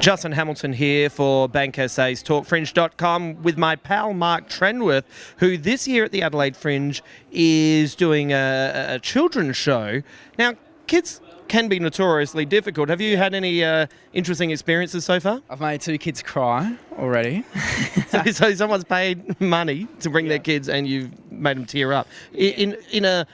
Justin Hamilton here for Bank SA's TalkFringe.com with my pal Mark Trenworth, who this year at the Adelaide Fringe is doing a children's show. Now, kids can be notoriously difficult. Have you had any interesting experiences so far? I've made 2 kids cry already. So someone's paid money to bring their kids and you've made them tear up. In a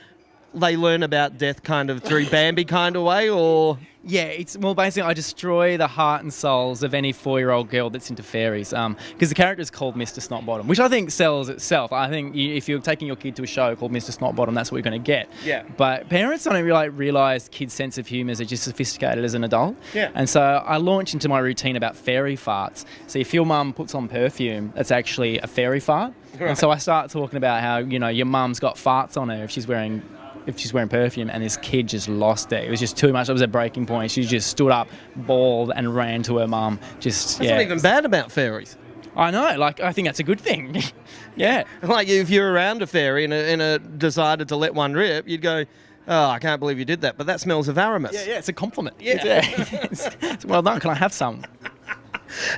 they learn about death kind of through Bambi kind of way, or...? Yeah, it's more basically I destroy the heart and souls of any 4-year-old girl that's into fairies. Because the character is called Mr.Snot Bottom, which I think sells itself. I think if you're taking your kid to a show called Mr.Snot Bottom, that's what you're going to get. Yeah. But parents don't realise kids' sense of humour is just sophisticated as an adult. Yeah. And so I launch into my routine about fairy farts. So if your mum puts on perfume, that's actually a fairy fart. Right. And so I start talking about how, you know, your mum's got farts on her if she's wearing perfume, and this kid just lost it. It was just too much. It was a breaking point. She just stood up, bawled, and ran to her mum. That's not even bad about fairies. I know. Like, I think that's a good thing. Yeah. Like, if you're around a fairy and decided to let one rip, you'd go, oh, I can't believe you did that, but that smells of Aramis. Yeah, it's a compliment. Yeah. It's well done. Can I have some?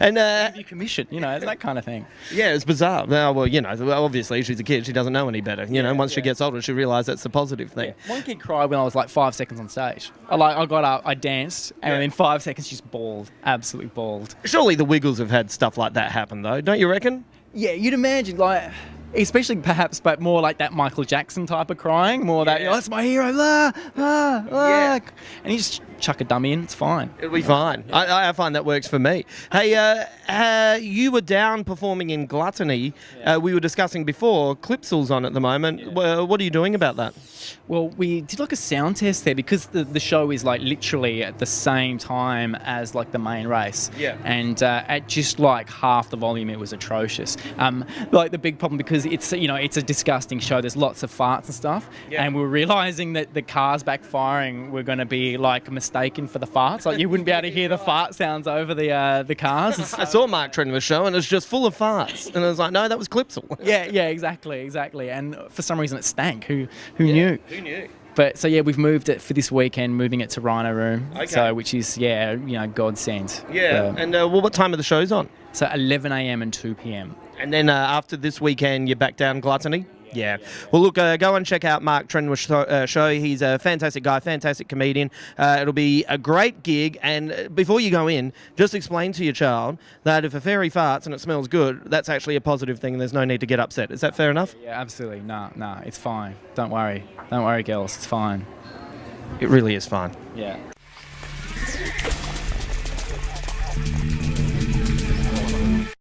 And give you commission, you know, that kind of thing. Yeah, it's bizarre. Well, you know, obviously she's a kid. She doesn't know any better. You know, once she gets older, she'll realise that's the positive thing. Yeah. One kid cried when I was like 5 seconds on stage. I got up, I danced, and in 5 seconds she's bawled, absolutely bawled. Surely the Wiggles have had stuff like that happen, though, don't you reckon? Yeah, you'd imagine, like... Especially perhaps, but more like that Michael Jackson type of crying, more that, you know, that's my hero, and you just chuck a dummy in, it's fine. It'll be fine. I find that works for me. Hey, you were down performing in Gluttony. We were discussing before, Clipsel's on at the moment. Yeah. What are you doing about that? Well, we did like a sound test there because the show is like literally at the same time as like the main race. Yeah. And at just like half the volume, it was atrocious. Like the big problem, because it's, you know, it's a disgusting show. There's lots of farts and stuff. Yeah. And we were realising that the cars backfiring were going to be like mistaken for the farts. Like you wouldn't be able to hear the fart sounds over the cars. I saw Mark Trenworth's show and it was just full of farts. And I was like, no, that was Clipsel. Yeah, exactly. And for some reason it stank. Who knew? Who knew? But so yeah, we've moved it for this weekend, moving it to Rhino Room. Okay. So which is godsend. Yeah. And what time are the shows on? So 11 a.m. and 2 p.m. And then after this weekend, you're back down Gluttony? Yeah. Well, look, go and check out Mark Trenworth's show. He's a fantastic guy, fantastic comedian. It'll be a great gig. And before you go in, just explain to your child that if a fairy farts and it smells good, that's actually a positive thing and there's no need to get upset. Is that fair enough? Yeah, absolutely. No, it's fine. Don't worry. Don't worry, girls. It's fine. It really is fine. Yeah.